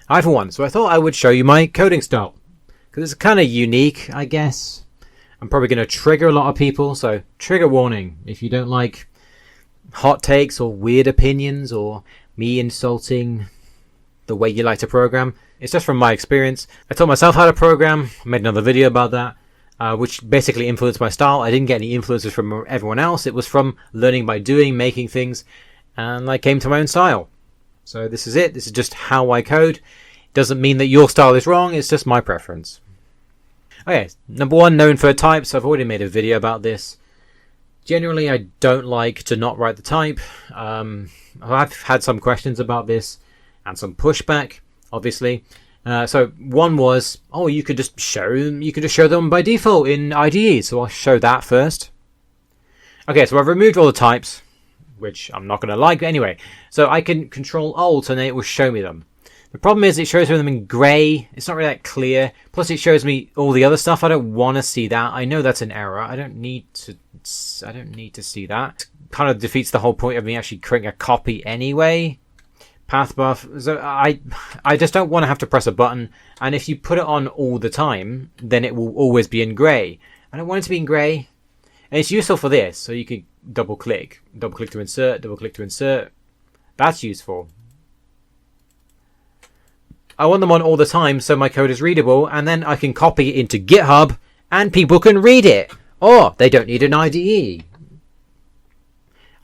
Hi everyone, so I thought I would show you my coding style, because it's kind of unique, I guess. I'm probably going to trigger a lot of people, so trigger warning if you don't like hot takes or weird opinions or me insulting the way you like to program. It's just from my experience. I taught myself how to program, I made another video about that, which basically influenced my style. I didn't get any influences from everyone else. It was from learning by doing, making things, and I came to my own style. So this is it. This is just how I code. It doesn't mean that your style is wrong. It's just my preference. Okay, number one, no inferred types. I've already made a video about this. Generally, I don't like to not write the type. I've had some questions about this and some pushback, obviously. So one was, oh, you could just show them by default in IDE. So I'll show that first. Okay, so I've removed all the types, which I'm not going to like anyway. So I can Control Alt and it will show me them. The problem is it shows me them in grey. It's not really that clear. Plus it shows me all the other stuff. I don't want to see that. I know that's an error. I don't need to see that. It kind of defeats the whole point of me actually creating a copy anyway. Path buff. So I just don't want to have to press a button. And if you put it on all the time, then it will always be in grey. I don't want it to be in grey. And it's useful for this. So you can double click to insert, double click to insert. That's useful. I want them on all the time so my code is readable, and then I can copy it into GitHub and people can read it. Or they don't need an IDE.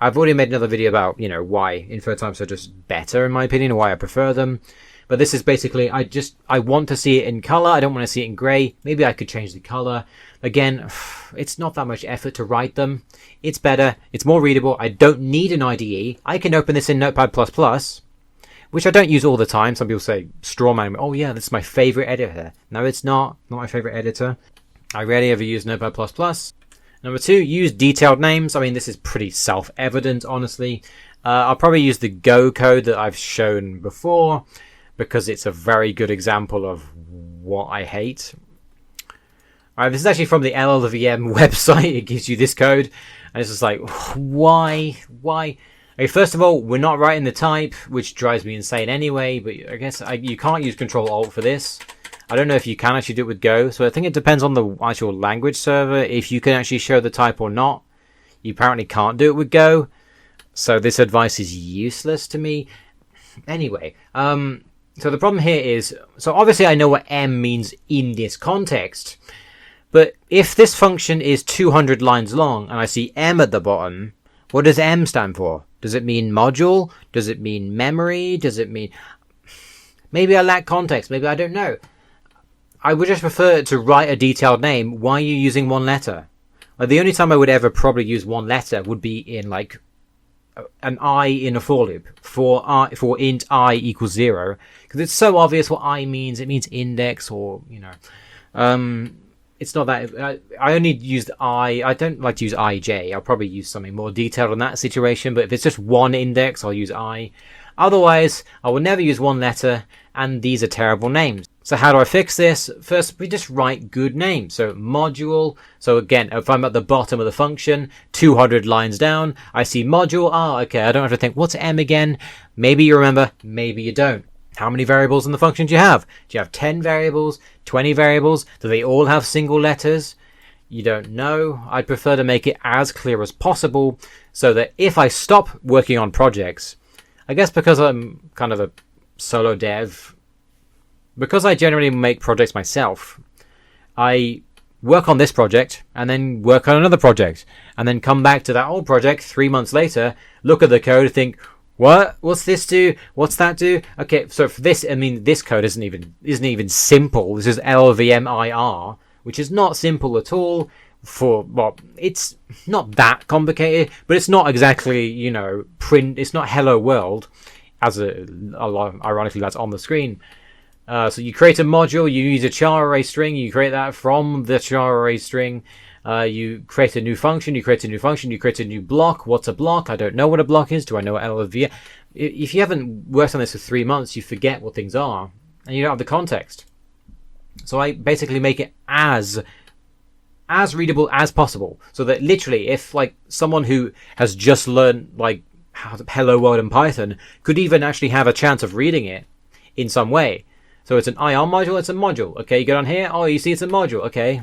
I've already made another video about, why inferred types are just better in my opinion, or why I prefer them. But this is basically, I want to see it in color. I don't want to see it in gray. Maybe I could change the color. Again, it's not that much effort to write them. It's better. It's more readable. I don't need an IDE. I can open this in Notepad++, which I don't use all the time. Some people say, strawman, oh yeah, that's my favorite editor. No, it's not my favorite editor. I rarely ever use Notepad++. Number two, use detailed names. I mean, this is pretty self-evident, honestly. I'll probably use the Go code that I've shown before, because it's a very good example of what I hate. Alright, this is actually from the LLVM website. It gives you this code, and it's just like, why? Okay, first of all, we're not writing the type, which drives me insane anyway, but I guess you can't use Control Alt for this. I don't know if you can actually do it with Go, so I think it depends on the actual language server, if you can actually show the type or not. You apparently can't do it with Go, so this advice is useless to me. Anyway, so the problem here is, so obviously I know what M means in this context, but if this function is 200 lines long and I see M at the bottom, what does M stand for? Does it mean module? Does it mean memory? Does it mean... Maybe I lack context. Maybe I don't know. I would just prefer to write a detailed name. Why are you using one letter? Like, the only time I would ever probably use one letter would be in like an I in a for loop for int I equals 0, because it's so obvious what I means. It means index, or it's not that. I only use I don't like to use ij. I'll probably use something more detailed in that situation, but if it's just one index, I'll use I. Otherwise, I will never use one letter, and these are terrible names. So how do I fix this? First, we just write good names. So module. So again, if I'm at the bottom of the function, 200 lines down, I see module. Okay, I don't have to think, what's M again? Maybe you remember, maybe you don't. How many variables in the function do you have? Do you have 10 variables, 20 variables? Do they all have single letters? You don't know. I'd prefer to make it as clear as possible so that if I stop working on projects, I guess because I'm kind of a solo dev, because I generally make projects myself, I work on this project and then work on another project and then come back to that old project 3 months later, look at the code, think, what's this do? What's that do? Okay, so for this, I mean, this code isn't even simple. This is LLVMIR, which is not simple at all. Well, it's not that complicated, but it's not exactly, it's not hello world, as ironically that's on the screen. So you create a module, you use a char array string, you create that from the char array string, you create a new function, you create a new block. What's a block? I don't know what a block is. Do I know what LLV? If you haven't worked on this for 3 months, you forget what things are, and you don't have the context. So I basically make it as readable as possible, so that literally, if like someone who has just learned how to Hello World in Python could even actually have a chance of reading it in some way, So it's an IR module, it's a module. Okay, you go down here, oh, you see it's a module. Okay,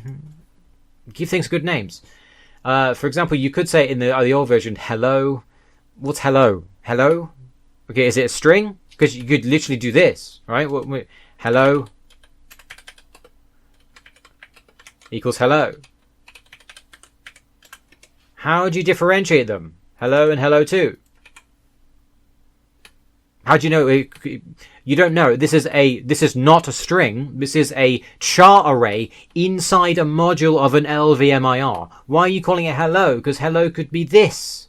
give things good names. For example, you could say in the old version, hello. What's hello? Hello? Okay, is it a string? Because you could literally do this, right? Hello equals hello. How do you differentiate them? Hello and hello too. How do you know? You don't know. This is not a string. This is a char array inside a module of an LVMIR. Why are you calling it hello? Because hello could be this.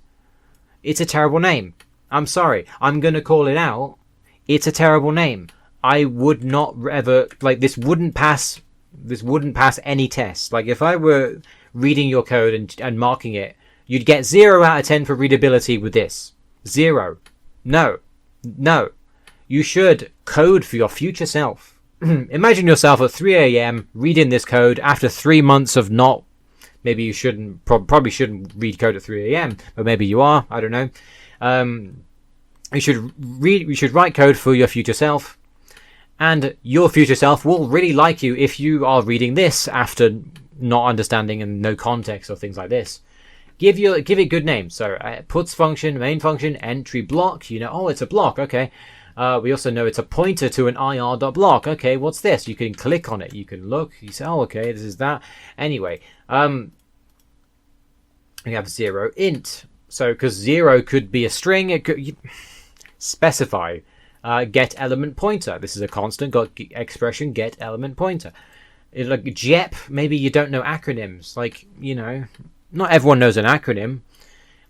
It's a terrible name. I'm sorry. I'm going to call it out. It's a terrible name. I would not ever, like, this wouldn't pass any test. Like, if I were reading your code and marking it, you'd get 0 out of 10 for readability with this. 0. No. You should code for your future self. Imagine yourself at 3 a.m. reading this code after 3 months of not. Maybe you shouldn't, probably shouldn't read code at 3 a.m., but maybe you are. I don't know. You should write code for your future self, and your future self will really like you if you are reading this after not understanding and no context or things like this. Give it good names. So puts function, main function, entry block. You know, oh, it's a block. Okay. We also know it's a pointer to an ir.block. Okay, what's this? You can click on it. You can look. You say, oh, okay, this is that. Anyway, we have 0 int. So, because 0 could be a string, it could specify get element pointer. This is a constant. Got expression get element pointer. Like JEP. Maybe you don't know acronyms. Like, you know, not everyone knows an acronym.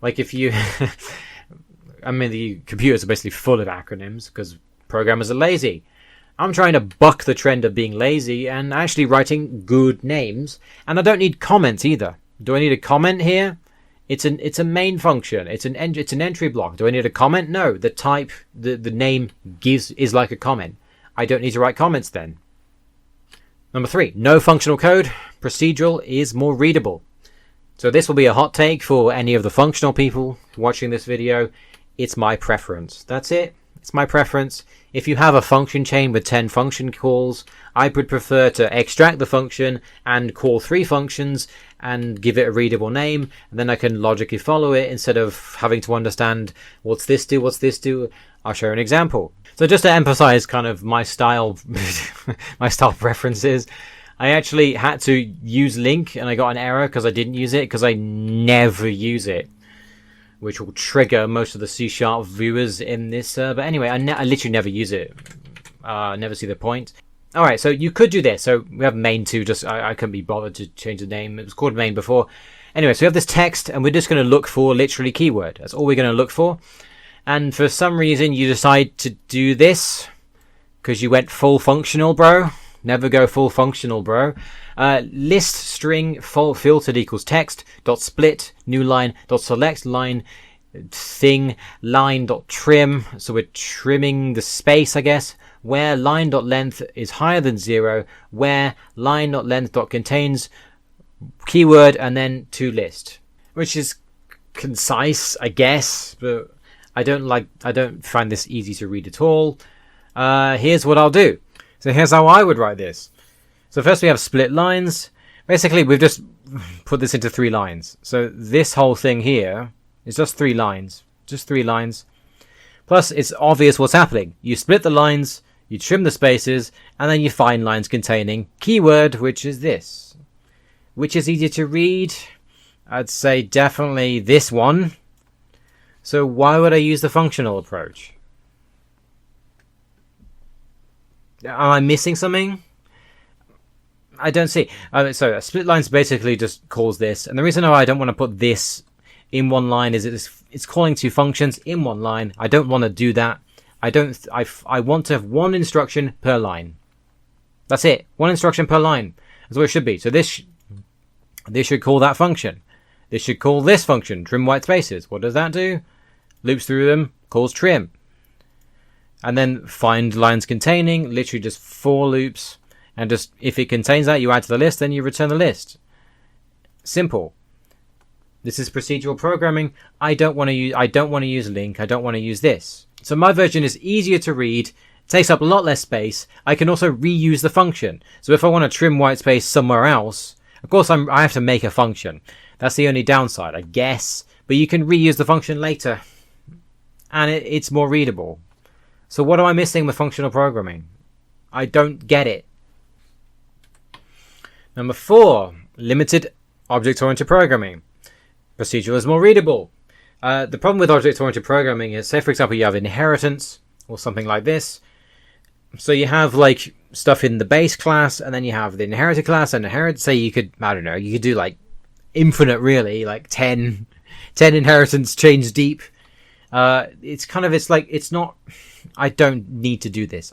Like if you. I mean, the computers are basically full of acronyms because programmers are lazy. I'm trying to buck the trend of being lazy and actually writing good names. And I don't need comments either. Do I need a comment here? It's a main function. It's an entry block. Do I need a comment? No. The type, the name is like a comment. I don't need to write comments then. Number 3, no functional code. Procedural is more readable. So this will be a hot take for any of the functional people watching this video. It's my preference. That's it. It's my preference. If you have a function chain with 10 function calls, I would prefer to extract the function and call 3 functions and give it a readable name, and then I can logically follow it instead of having to understand what's this do, what's this do. I'll show an example. So just to emphasize kind of my style, my style preferences, I actually had to use link and I got an error because I didn't use it because I never use it, which will trigger most of the C# viewers in this. But anyway, I literally never use it. Never see the point. All right, so you could do this. So we have main2. Just I couldn't be bothered to change the name. It was called main before. Anyway, so we have this text, and we're just going to look for literally keyword. That's all we're going to look for. And for some reason, you decide to do this because you went full functional, bro. Never go full functional, bro. List string filtered equals text dot split new line dot select line thing line dot trim. So we're trimming the space, I guess. Where line dot length is higher than 0. Where line dot length dot contains keyword and then to list, which is concise, I guess, but I don't find this easy to read at all. Here's what I'll do. So here's how I would write this. So first we have split lines. Basically, we've just put this into 3 lines. So this whole thing here is just 3 lines. Just 3 lines. Plus, it's obvious what's happening. You split the lines, you trim the spaces, and then you find lines containing keyword, which is this. Which is easier to read? I'd say definitely this one. So why would I use the functional approach? Am I missing something? I don't see. So a split lines basically just calls this. And the reason why I don't want to put this in one line is it's calling 2 functions in one line. I don't want to do that. I want to have 1 instruction per line. That's it. 1 instruction per line. That's what it should be. So this should call that function. This should call this function, trim white spaces. What does that do? Loops through them, calls trim. And then find lines containing, literally just 4 loops. And just if it contains that, you add to the list, then you return the list. Simple. This is procedural programming. I don't want to use link. I don't want to use this. So my version is easier to read, takes up a lot less space. I can also reuse the function. So if I want to trim white space somewhere else, of course I have to make a function. That's the only downside, I guess. But you can reuse the function later. And it's more readable. So what am I missing with functional programming? I don't get it. Number 4, limited object-oriented programming. Procedural is more readable. The problem with object-oriented programming is, say for example you have inheritance or something like this. So you have like stuff in the base class, and then you have the inherited class and say you could, I don't know, you could do like infinite, really, like 10 inheritance chains deep. It's not, I don't need to do this.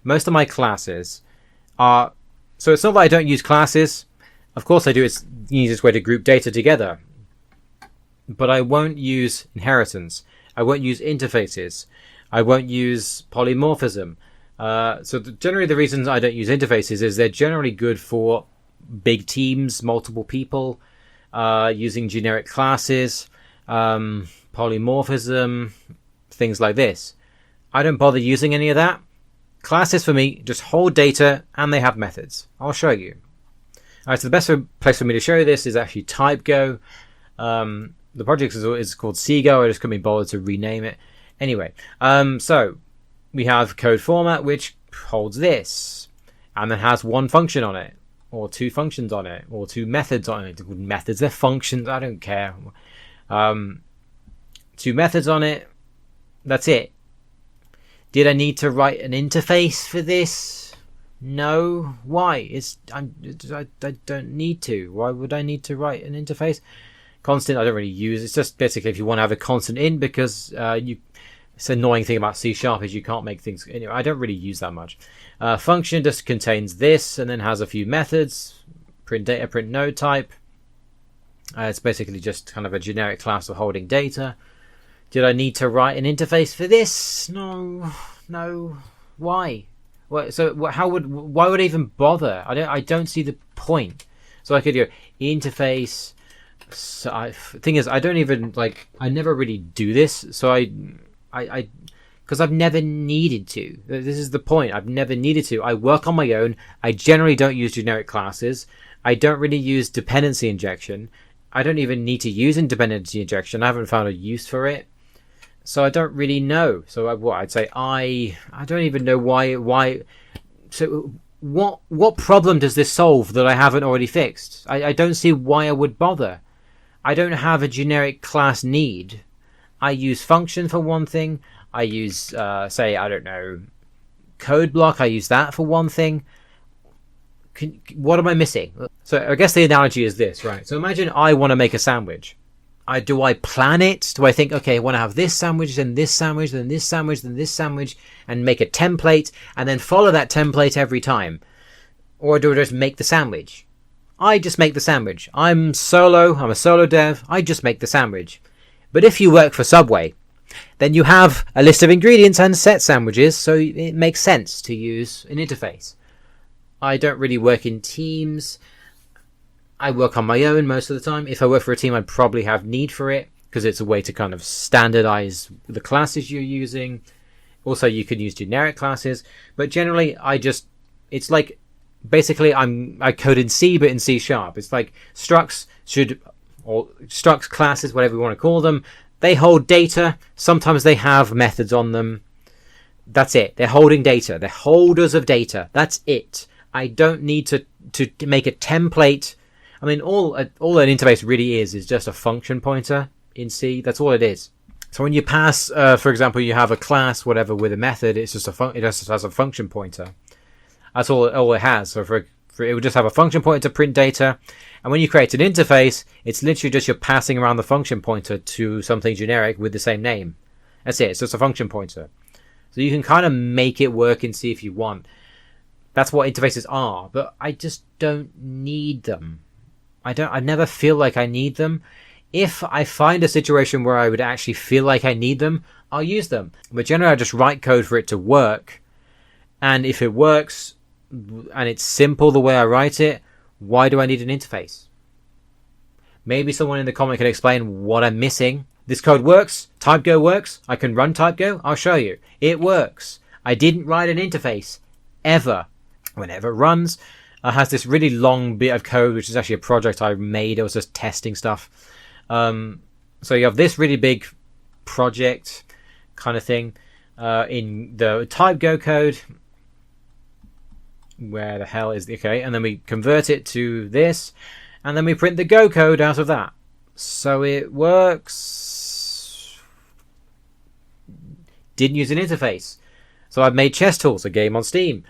Most of my classes are, so it's not that I don't use classes. Of course I do. It's the easiest way to group data together. But I won't use inheritance. I won't use interfaces. I won't use polymorphism. Generally the reasons I don't use interfaces is they're generally good for big teams, multiple people, using generic classes, polymorphism, things like this. I don't bother using any of that. Classes for me just hold data and they have methods. I'll show you. Alright, so the best place for me to show you this is actually TypeGo. The project is called Seago. I just couldn't be bothered to rename it. Anyway, so we have code format which holds this and then has one function on it, or two functions on it, or two methods on it. Methods, they're functions, I don't care. Two methods on it. That's it. Did I need to write an interface for this? No. Why? I don't need to. Why would I need to write an interface? Constant I don't really use. It's just basically if you want to have a constant in, because it's an annoying thing about C# is you can't make things. Anyway, I don't really use that much. Function just contains this and then has a few methods. Print data, print node type. It's basically just kind of a generic class of holding data. Did I need to write an interface for this? No. Why? Why would I even bother? I don't see the point. So I could go interface. So thing is, I don't even I never really do this. So I because I've never needed to. This is the point. I've never needed to. I work on my own. I generally don't use generic classes. I don't really use dependency injection. I don't even need to use dependency injection. I haven't found a use for it. So I don't really know. So I'd say I don't even know why. So what problem does this solve that I haven't already fixed? I don't see why I would bother. I don't have a generic class need. I use function for one thing. I use, say, I don't know, code block. I use that for one thing. What am I missing? So I guess the analogy is this, right? So imagine I want to make a sandwich. Do I plan it? Do I think, okay, I want to have this sandwich, then this sandwich, then this sandwich, then this sandwich, and make a template, and then follow that template every time? Or do I just make the sandwich? I just make the sandwich. I'm a solo dev, I just make the sandwich. But if you work for Subway, then you have a list of ingredients and set sandwiches, so it makes sense to use an interface. I don't really work in teams. I work on my own most of the time. If I work for a team, I'd probably have need for it, because it's a way to kind of standardize the classes you're using. Also, you can use generic classes, but generally it's like, basically I code in C, but in C#. It's like structs or structs classes, whatever you want to call them. They hold data. Sometimes they have methods on them. That's it. They're holding data. They're holders of data. That's it. I don't need to make a template. I mean, all an interface really is just a function pointer in C. That's all it is. So when you pass, for example, you have a class, whatever, with a method, it's just it just has a function pointer. That's all it has. So it would just have a function pointer to print data. And when you create an interface, it's literally just you're passing around the function pointer to something generic with the same name. That's it. It's just a function pointer. So you can kind of make it work in C if you want. That's what interfaces are. But I just don't need them. I never feel like I need them. If I find a situation where I would actually feel like I need them, I'll use them. But generally I just write code for it to work. And if it works and it's simple the way I write it, why do I need an interface? Maybe someone in the comment can explain what I'm missing. This code works. TypeGo works. I can run TypeGo. I'll show you. It works. I didn't write an interface ever. Whenever it runs, it has this really long bit of code, which is actually a project I made. It was just testing stuff. So you have this really big project kind of thing in the type Go code. Where the hell is the okay? And then we convert it to this, and then we print the Go code out of that. So it works. Didn't use an interface. So I've made Chess Tools, a game on Steam.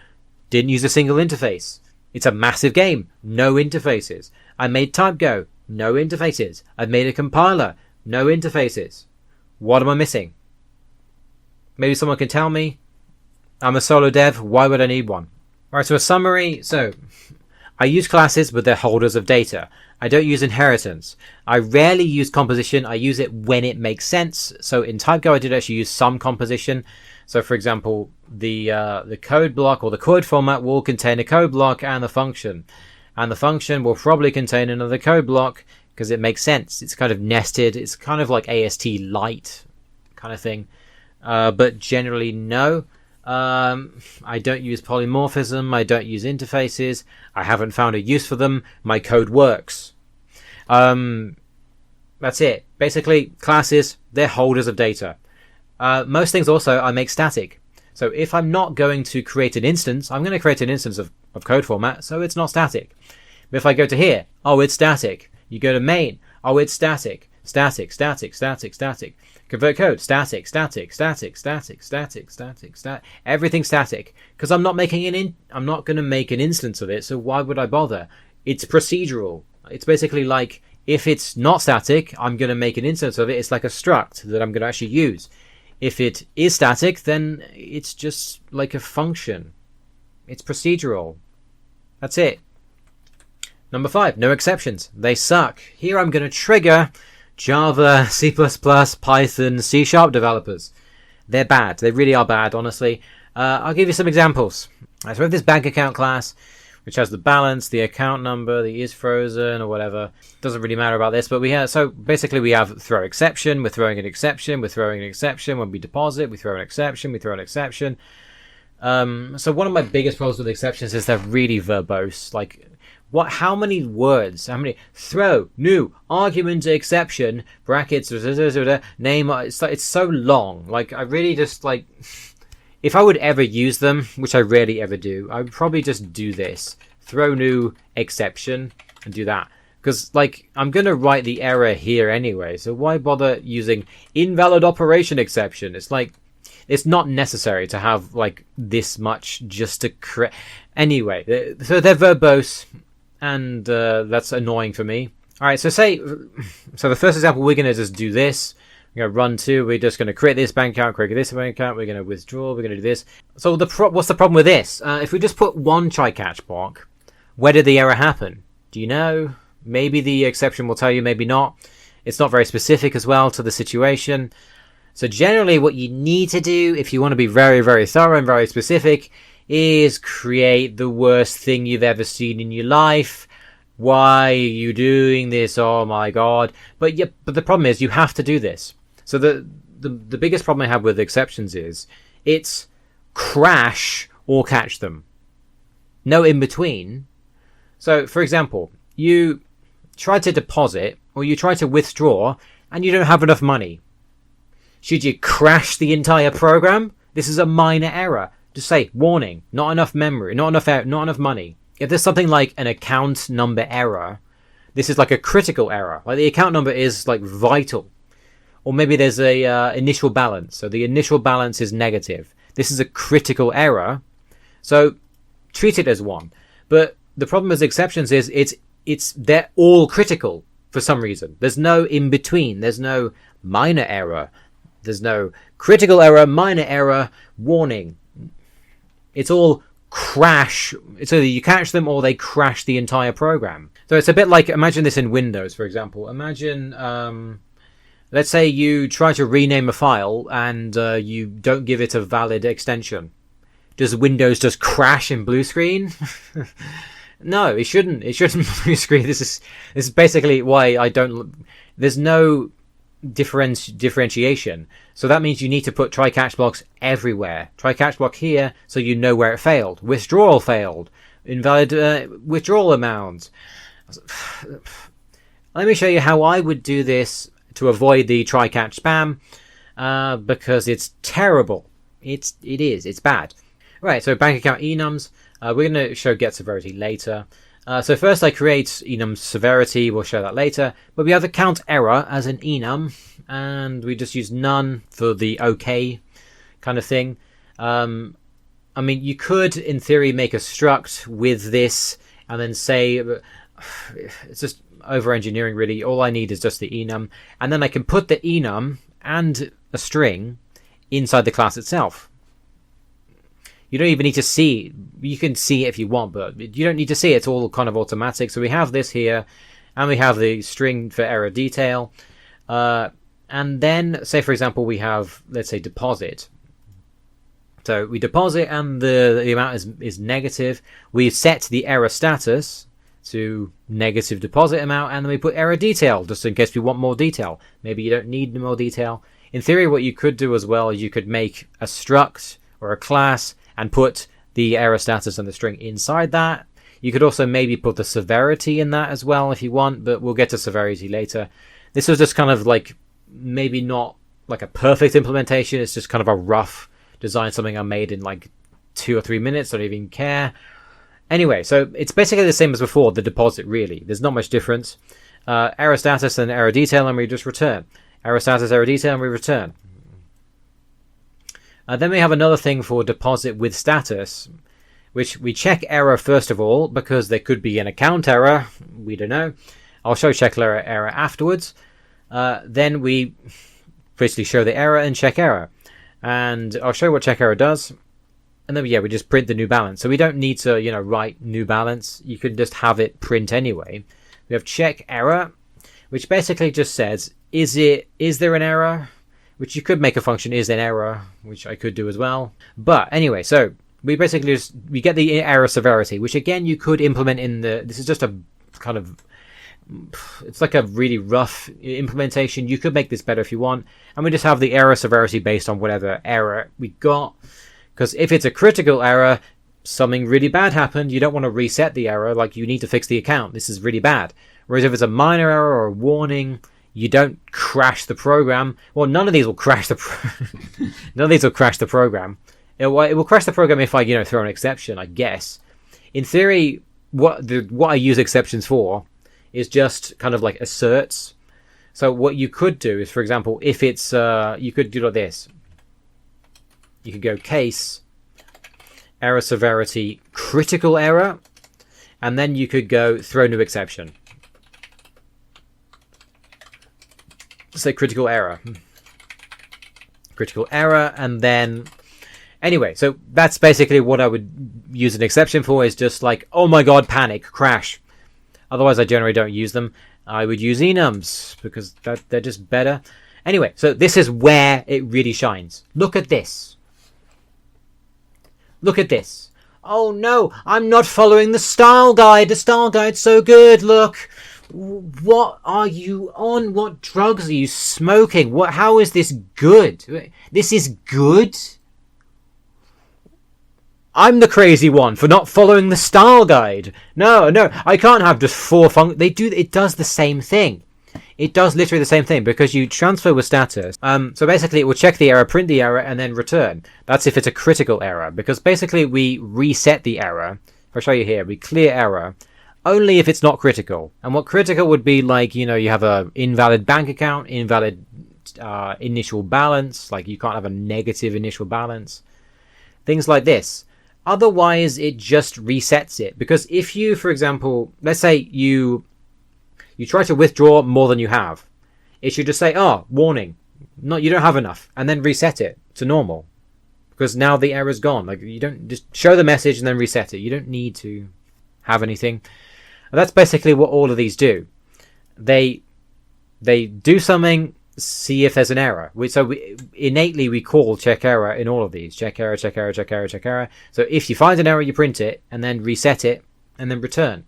Didn't use a single interface. It's a massive game. No interfaces. I made TypeGo. No interfaces. I've made a compiler. No interfaces. What am I missing? Maybe someone can tell me. I'm a solo dev. Why would I need one? Alright, so a summary. So, I use classes, but they're holders of data. I don't use inheritance. I rarely use composition. I use it when it makes sense. So in TypeGo, I did actually use some composition. So for example, the code block or the code format will contain a code block and the function. And the function will probably contain another code block because it makes sense. It's kind of nested. It's kind of like AST light kind of thing. But generally, no. I don't use polymorphism. I don't use interfaces. I haven't found a use for them. My code works. That's it. Basically, classes, they're holders of data. Most things also I make static. So if I'm not going to create an instance, I'm going to create an instance of code format, so it's not static. But if I go to here, oh, it's static. You go to main, oh, it's static. Static, static, static, static. Convert code, static, static, static, static, static, static, static. Everything's static because I'm not making I'm not going to make an instance of it. So why would I bother? It's procedural. It's basically like if it's not static, I'm going to make an instance of it. It's like a struct that I'm going to actually use. If it is static, then it's just like a function. It's procedural. That's it. Number 5, no exceptions. They suck. Here I'm going to trigger Java, C++, Python, C# developers. They're bad. They really are bad, honestly. I'll give you some examples. So we have this bank account class, which has the balance, the account number, the is frozen, or whatever. Doesn't really matter about this, but so basically we have throw exception, we're throwing an exception, we're throwing an exception. When we deposit, we throw an exception, we throw an exception. So one of my biggest problems with exceptions is they're really verbose. Like, how many words, throw, new, argument, exception, brackets, name, it's so long. Like, I really just, like, if I would ever use them, which I rarely ever do, I would probably just do this. Throw new, exception, and do that. Because, like, I'm going to write the error here anyway, so why bother using invalid operation exception? It's like, it's not necessary to have, like, this much just to correct. Anyway, so they're verbose. And that's annoying for me. All right, so the first example, we're going to just do this. We're going to run to, we're just going to create this bank account, create this bank account, we're going to withdraw, we're going to do this. So what's the problem with this? If we just put one try-catch block, where did the error happen? Do you know? Maybe the exception will tell you, maybe not. It's not very specific as well to the situation. So generally what you need to do, if you want to be very, very thorough and very specific, is create the worst thing you've ever seen in your life. Why are you doing this? Oh my god. But the problem is you have to do this. So the biggest problem I have with exceptions is it's crash or catch them. No in between. So for example, you try to deposit or you try to withdraw and you don't have enough money. Should you crash the entire program? This is a minor error. Just say, warning, not enough memory, not enough money. If there's something like an account number error, this is like a critical error. Like the account number is like vital. Or maybe there's a initial balance. So the initial balance is negative. This is a critical error. So treat it as one. But the problem with exceptions is they're all critical for some reason. There's no in between. There's no minor error. There's no critical error, minor error, warning. It's all crash. It's either you catch them or they crash the entire program. So it's a bit like, imagine this in Windows, for example. Imagine, let's say you try to rename a file and you don't give it a valid extension. Does Windows just crash in blue screen? No, it shouldn't. It shouldn't blue screen. This is basically why I don't. There's no differentiation. So that means you need to put try catch blocks everywhere. Try catch block here so you know where it failed. Withdrawal failed. Invalid withdrawal amount. Let me show you how I would do this to avoid the try catch spam, because it's terrible. It's bad. Right, so bank account enums. We're going to show get severity later. So first I create enum severity, we'll show that later. But we have the count error as an enum, and we just use none for the OK kind of thing. I mean, you could, in theory, make a struct with this and then say, it's just over-engineering really. All I need is just the enum. And then I can put the enum and a string inside the class itself. You don't even need to see, you can see it if you want, but you don't need to see it. It's all kind of automatic. So we have this here, and we have the string for error detail. And then, say for example, we have, let's say, deposit. So we deposit and the amount is negative. We set the error status to negative deposit amount, and then we put error detail, just in case we want more detail. Maybe you don't need more detail. In theory, what you could do as well is you could make a struct or a class and put the error status and the string inside that. You could also maybe put the severity in that as well if you want, but we'll get to severity later. This was just kind of like, maybe not like a perfect implementation, it's just kind of a rough design, something I made in like 2 or 3 minutes, don't even care. Anyway, so it's basically the same as before, the deposit really. There's not much difference. Error status and error detail, and we just return. Error status, error detail, and we return. Then we have another thing for deposit with status, which we check error first of all, because there could be an account error. We don't know. I'll show check error afterwards. Then we basically show the error and check error. And I'll show you what check error does. And then, yeah, we just print the new balance. So we don't need to, write new balance. You can just have it print anyway. We have check error, which basically just says, is there an error? Which you could make a function is an error, which I could do as well. But anyway, so we basically we get the error severity, which again you could implement in this is just a kind of, it's like a really rough implementation. You could make this better if you want. And we just have the error severity based on whatever error we got. Because if it's a critical error, something really bad happened, you don't want to reset the error, like you need to fix the account. This is really bad. Whereas if it's a minor error or a warning, you don't crash the program. Well, none of these will crash the none of these will crash the program. It will crash the program if I, throw an exception, I guess. In theory, what I use exceptions for is just kind of like asserts. So what you could do is, for example, if it's you could do like this. You could go case error severity critical error, and then you could go throw new exception. Say critical error, and then anyway, so that's basically what I would use an exception for, is just like, oh my god, panic, crash. Otherwise I generally don't use them. I would use enums because they're just better. Anyway, so this is where it really shines. Look at this. Look at this. Oh no, I'm not following the style guide. The style guide's so good, look. What are you on? What drugs are you smoking? How is this good? This is good? I'm the crazy one for not following the style guide. No, I can't have just 4 functions. It does the same thing. It does literally the same thing because you transfer with status. So basically it will check the error, print the error, and then return. That's if it's a critical error, because basically we reset the error. I'll show you here. We clear error only if it's not critical. And what critical would be, like, you have a invalid bank account, invalid initial balance, like you can't have a negative initial balance. Things like this. Otherwise, it just resets it. Because if you, for example, let's say you try to withdraw more than you have, it should just say, oh, warning, no, you don't have enough, and then reset it to normal. Because now the error's gone. Like, you don't just show the message and then reset it. You don't need to have anything. And that's basically what all of these do. They do something, see if there's an error. Innately we call check error in all of these. Check error, check error, check error, check error. So if you find an error, you print it, and then reset it, and then return.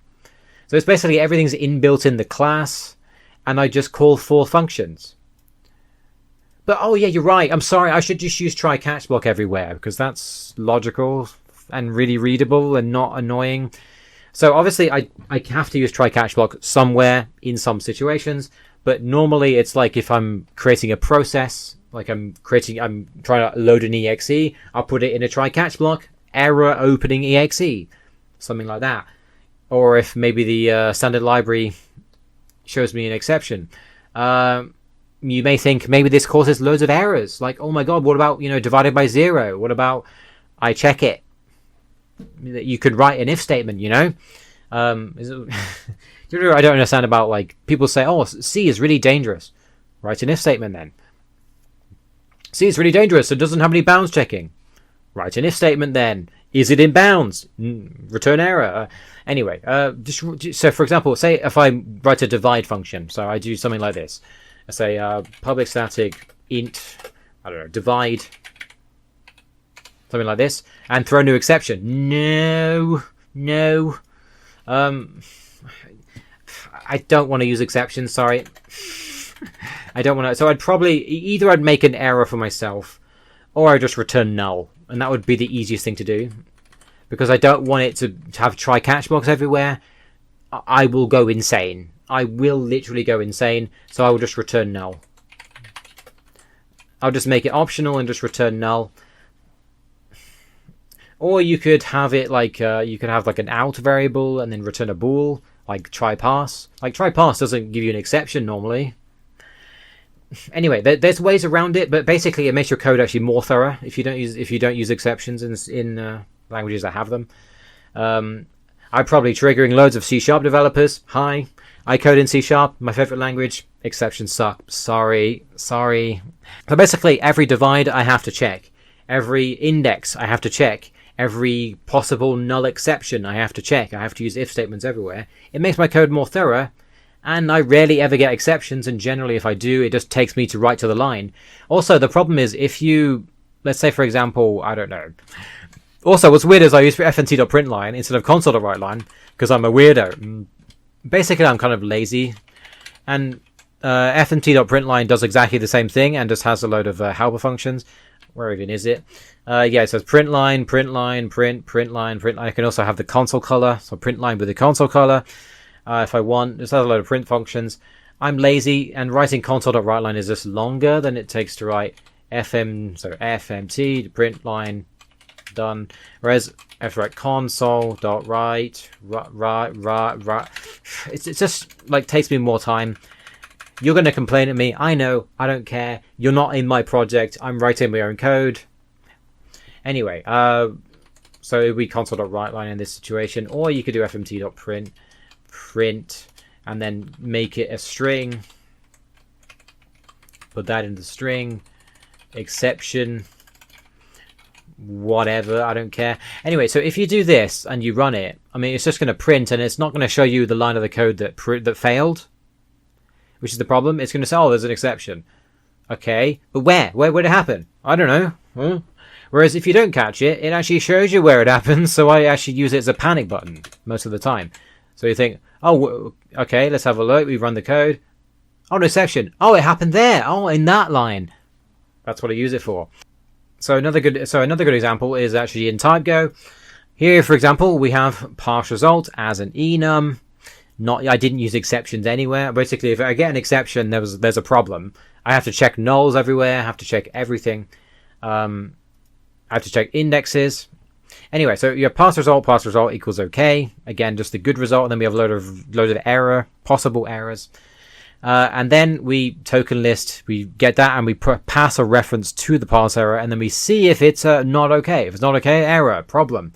So it's basically everything's inbuilt in the class, and I just call 4 functions. But oh yeah, you're right. I'm sorry. I should just use try catch block everywhere because that's logical and really readable and not annoying. So obviously I have to use try catch block somewhere in some situations, but normally it's like if I'm creating a process, like I'm trying to load an exe, I'll put it in a try catch block, error opening exe, something like that. Or if maybe the standard library shows me an exception, you may think maybe this causes loads of errors. Like, oh my god, what about, divided by 0? What about I check it? You could write an if statement, I don't understand about, like, people say, oh, C is really dangerous. Write an if statement then. C is really dangerous, so it doesn't have any bounds checking. Write an if statement then. Is it in bounds? Return error. Anyway, so for example, say if I write a divide function, so I do something like this. I say public static int, I don't know, divide, something like this, and throw a new exception. No. I don't want to use exceptions, sorry. I don't want to. So I'd make an error for myself, or I'd just return null. And that would be the easiest thing to do. Because I don't want it to have try catch blocks everywhere. I will go insane. I will literally go insane. So I will just return null. I'll just make it optional and just return null. Or you could have it like, an out variable and then return a bool, like try pass. Like try pass doesn't give you an exception normally. Anyway, there's ways around it, but basically it makes your code actually more thorough if you don't use exceptions in languages that have them. I'm probably triggering loads of C# developers. Hi, I code in C#, my favorite language. Exceptions suck. Sorry. So basically, every divide I have to check, every index I have to check, every possible null exception I have to check. I have to use if statements everywhere. It makes my code more thorough. And I rarely ever get exceptions, and generally if I do, it just takes me right to the line. Also, the problem is if you, let's say for example, I don't know. Also, what's weird is I use fnt.println instead of console.writeline, because I'm a weirdo. Basically, I'm kind of lazy. And fnt.println does exactly the same thing, and just has a load of helper functions. Where even is it? Yeah, it says println, println. I can also have the console color, so println with the console color. If I want, just has a load of print functions. I'm lazy, and writing console.writeline is just longer than it takes to write fmt, println, done. Whereas if I write console.write, it just like takes me more time. You're going to complain at me. I know. I don't care. You're not in my project. I'm writing my own code. Anyway, so it would be console.writeline in this situation, or you could do fmt.print. And then make it a string, put that in the string, exception, whatever, I don't care. Anyway, so if you do this and you run it, I mean, it's just going to print, and it's not going to show you the line of the code that failed, which is the problem. It's going to say, oh, there's an exception. Okay, but where would it happen? I don't know. Huh? Whereas if you don't catch it, it actually shows you where it happens, so I actually use it as a panic button most of the time. So you think, oh, okay, let's have a look. We run the code. Oh, no exception. Oh, it happened there. Oh, in that line. That's what I use it for. So another good example is actually in TypeGo. Here, for example, we have parse result as an enum. I didn't use exceptions anywhere. Basically, if I get an exception, there's a problem. I have to check nulls everywhere. I have to check everything. I have to check indexes. Anyway, so your parse result equals okay. Again, just a good result, and then we have a load of possible errors. And then we token list, we get that, and we pass a reference to the parse error, and then we see if it's not okay. If it's not okay, error, problem.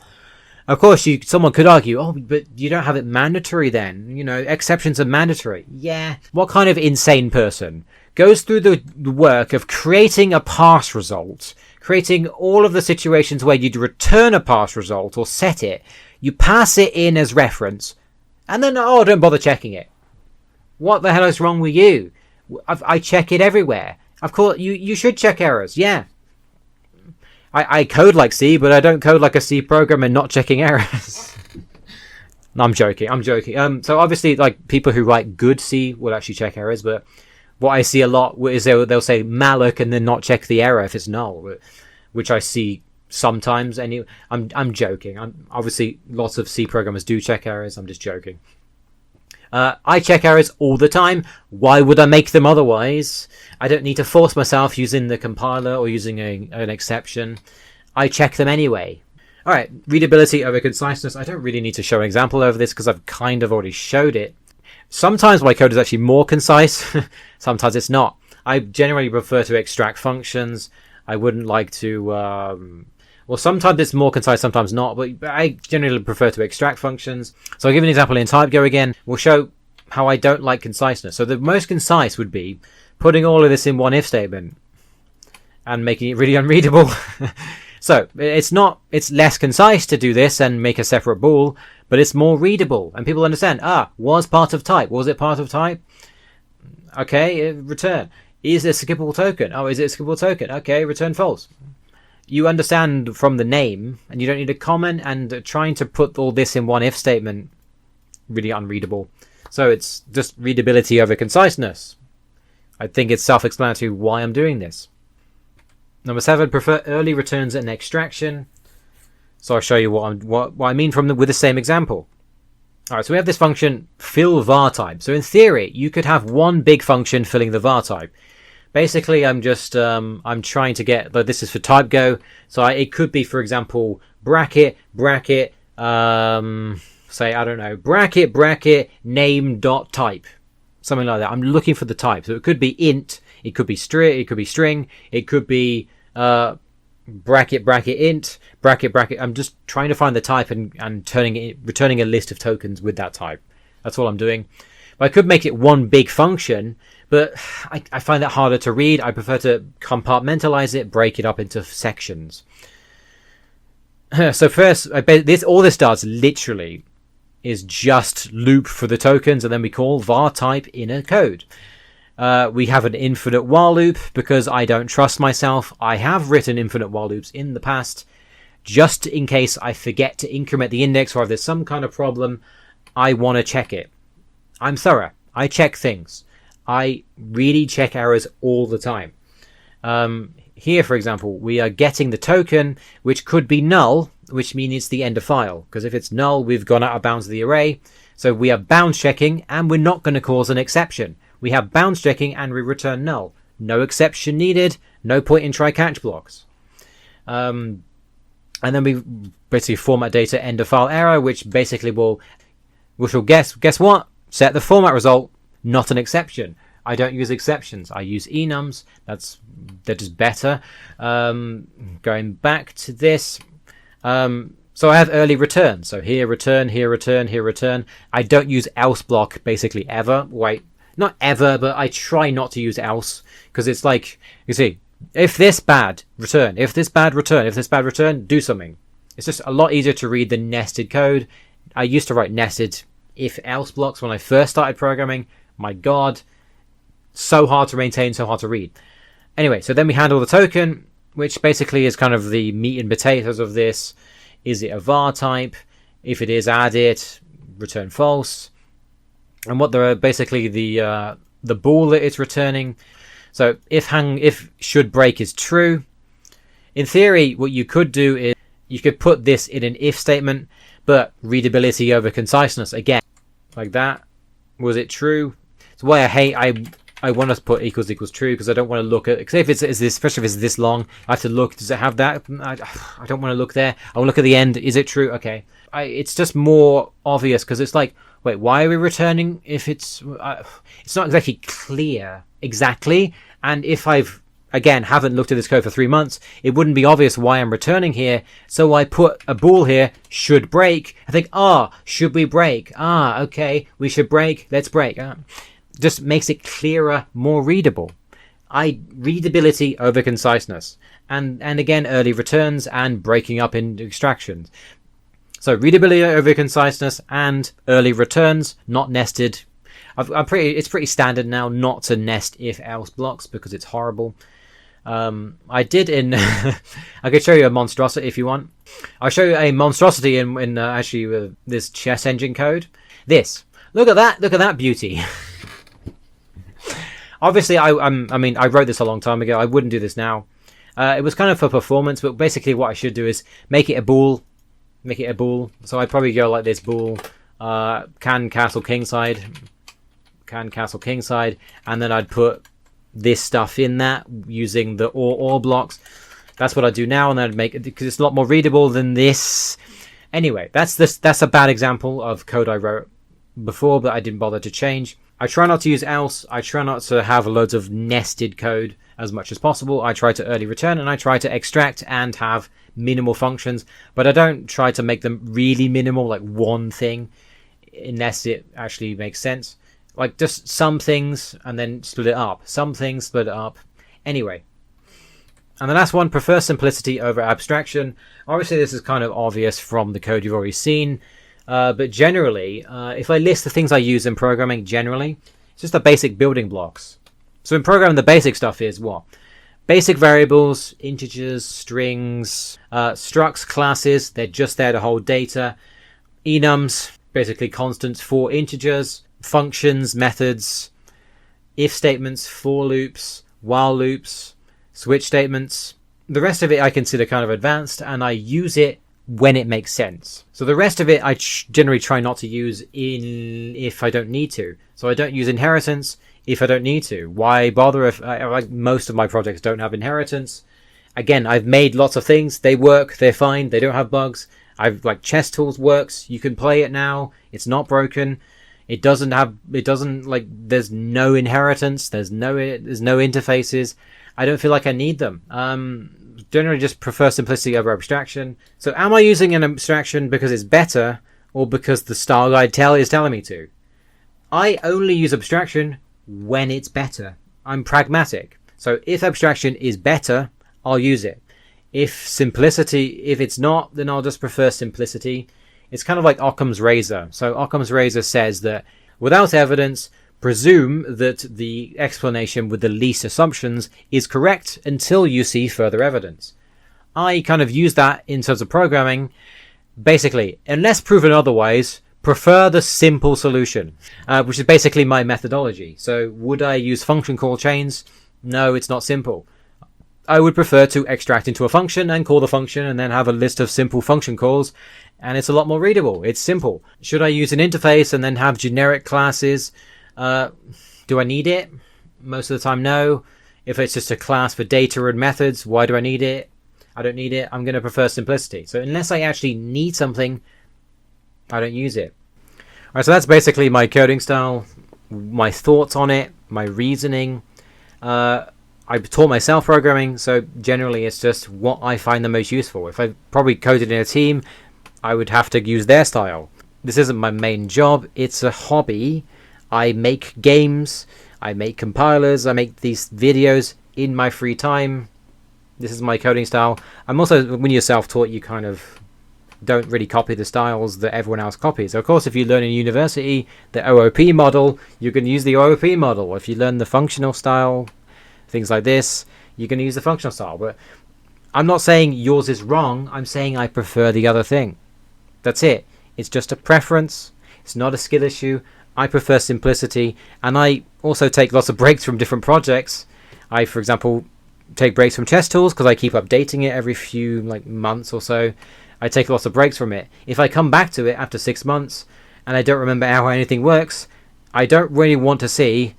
Of course, someone could argue, oh, but you don't have it mandatory then. Exceptions are mandatory. Yeah. What kind of insane person goes through the work of creating a parse result, creating all of the situations where you'd return a parse result or set it, you pass it in as reference, and then, oh, don't bother checking it. What the hell is wrong with you? I check it everywhere. Of course, you should check errors, yeah. I code like C, but I don't code like a C program and not checking errors. No, I'm joking. So obviously, like, people who write good C will actually check errors, but What I see a lot is they'll say malloc and then not check the error if it's null, which I see sometimes. Anyway, I'm joking. Obviously lots of C programmers do check errors. I'm just joking. I check errors all the time. Why would I make them otherwise? I don't need to force myself using the compiler or using an exception. I check them anyway. Alright, readability over conciseness. I don't really need to show an example over this because I've kind of already showed it. Sometimes my code is actually more concise. Sometimes it's not. I generally prefer to extract functions. I wouldn't like to... well, sometimes it's more concise, sometimes not, but I generally prefer to extract functions. So I'll give an example in TypeGo again. We'll show how I don't like conciseness. So the most concise would be putting all of this in one if statement and making it really unreadable. So it's less concise to do this and make a separate bool, but it's more readable and people understand, was part of type. Was it part of type? Okay, return. Is it a skippable token? Oh, is it a skippable token? Okay, return false. You understand from the name and you don't need a comment, and trying to put all this in one if statement, really unreadable. So it's just readability over conciseness. I think it's self-explanatory why I'm doing this. Number 7, prefer early returns and extraction. So I'll show you what I mean with the same example. Alright, so we have this function fill var type. So in theory, you could have one big function filling the var type. Basically, I'm just I'm trying to get, but this is for TypeGo. So it could be, for example, bracket, say, I don't know, bracket, name dot type. Something like that. I'm looking for the type. So it could be int, it could be string, it could be bracket int, bracket. I'm just trying to find the type and returning a list of tokens with that type. That's all I'm doing. But I could make it one big function, but I find that harder to read. I prefer to compartmentalize it, break it up into sections. So first, all this does literally is just loop for the tokens, and then we call var type inner code. We have an infinite while loop because I don't trust myself. I have written infinite while loops in the past just in case I forget to increment the index, or if there's some kind of problem, I want to check it. I'm thorough. I check things. I really check errors all the time. Here, for example, we are getting the token, which could be null, which means it's the end of file. Because if it's null, we've gone out of bounds of the array. So we are bounds checking, and we're not going to cause an exception. We have bounds checking, and we return null. No exception needed. No point in try-catch blocks. And then we basically format data end of file error, which basically will guess what? Set the format result, not an exception. I don't use exceptions. I use enums. They're just better. Going back to this. So I have early return. So here return, here return, here return. I don't use else block basically ever. Wait, not ever, but I try not to use else, because it's like, you see, if this bad, return. If this bad, return. If this bad, return, do something. It's just a lot easier to read than nested code. I used to write nested if-else blocks when I first started programming. My God, so hard to maintain, so hard to read. Anyway, so then we handle the token, which basically is kind of the meat and potatoes of this. Is it a var type? If it is, add it, return false. And what the basically the bool that it's returning. So if should break is true. In theory, what you could do is you could put this in an if statement, but readability over conciseness again, like that. Was it true? It's why I want to put equals true, because I don't want to look at, because if it's this, especially if it's this long, I have to look. Does it have that? I don't want to look there. I want to look at the end. Is it true? Okay. It's just more obvious, because it's like, wait, why are we returning if it's not exactly clear exactly? And if I've haven't looked at this code for 3 months, it wouldn't be obvious why I'm returning here. So I put a bool here, should break. I think, should we break? Okay, we should break. Let's break. Just makes it clearer, more readable. Readability over conciseness. And again, early returns and breaking up into extractions. So readability over conciseness and early returns, not nested. It's pretty standard now not to nest if-else blocks, because it's horrible. I did in I could show you a monstrosity if you want. I'll show you a monstrosity in actually this chess engine code. Look at that beauty. Obviously, I mean, I wrote this a long time ago. I wouldn't do this now. It was kind of for performance, but basically what I should do is make it a bool. Make it a bool. So I'd probably go like this: bool, can castle kingside, and then I'd put this stuff in that using the or blocks. That's what I do now, and then I'd make it because it's a lot more readable than this. Anyway, that's a bad example of code I wrote before, but I didn't bother to change. I try not to use else. I try not to have loads of nested code as much as possible. I try to early return, and I try to extract and have minimal functions, but I don't try to make them really minimal, like one thing, unless it actually makes sense. Like just some things and then split it up. Some things, split it up. Anyway. And the last one, prefer simplicity over abstraction. Obviously, this is kind of obvious from the code you've already seen. But generally, if I list the things I use in programming, generally, it's just the basic building blocks. So in programming, the basic stuff is what? Basic variables, integers, strings, structs, classes. They're just there to hold data. Enums, basically constants for integers. Functions, methods, if statements, for loops, while loops, switch statements. The rest of it I consider kind of advanced, and I use it when it makes sense. So the rest of it I generally try not to use if I don't need to. So I don't use inheritance if I don't need to. Why bother if like most of my projects don't have inheritance? Again, I've made lots of things. They work. They're fine. They don't have bugs. I've like chess tools works. You can play it now. It's not broken. It doesn't like there's no inheritance. There's no interfaces. I don't feel like I need them. Generally just prefer simplicity over abstraction. So am I using an abstraction because it's better or because the style guide is telling me to? I only use abstraction when it's better. I'm pragmatic. So if abstraction is better, I'll use it. If it's not, then I'll just prefer simplicity. It's kind of like Occam's razor. So Occam's razor says that without evidence, presume that the explanation with the least assumptions is correct until you see further evidence. I kind of use that in terms of programming. Basically, unless proven otherwise, prefer the simple solution, which is basically my methodology. So would I use function call chains? No, it's not simple. I would prefer to extract into a function and call the function and then have a list of simple function calls, and it's a lot more readable. It's simple. Should I use an interface and then have generic classes? Do I need it? Most of the time, no. If it's just a class for data and methods, why do I need it? I don't need it. I'm going to prefer simplicity. So unless I actually need something, I don't use it. All right, so that's basically my coding style, my thoughts on it, my reasoning. I taught myself programming, so generally it's just what I find the most useful. If I probably coded in a team, I would have to use their style. This isn't my main job. It's a hobby. I make games. I make compilers. I make these videos in my free time. This is my coding style. I'm also, when you're self-taught, you kind of don't really copy the styles that everyone else copies. Of course, if you learn in university the OOP model, you can use the OOP model. If you learn the functional style, things like this, you can use the functional style. But I'm not saying yours is wrong. I'm saying I prefer the other thing. That's it. It's just a preference. It's not a skill issue. I prefer simplicity, and I also take lots of breaks from different projects. I, for example, take breaks from chess tools because I keep updating it every few months or so. I take lots of breaks from it. If I come back to it after 6 months and I don't remember how anything works, I don't really want to see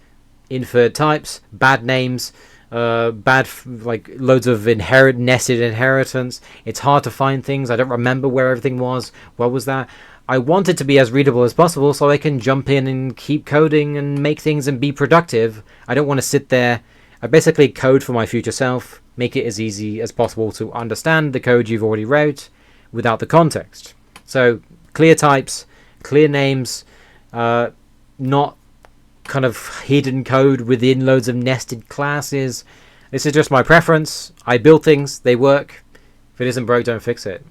inferred types, bad names, loads of nested inheritance. It's hard to find things. I don't remember where everything was. What was that? I want it to be as readable as possible so I can jump in and keep coding and make things and be productive. I don't want to sit there. I basically code for my future self, make it as easy as possible to understand the code you've already wrote without the context. So clear types, clear names, not kind of hidden code within loads of nested classes. This is just my preference. I build things, they work. If it isn't broke, don't fix it.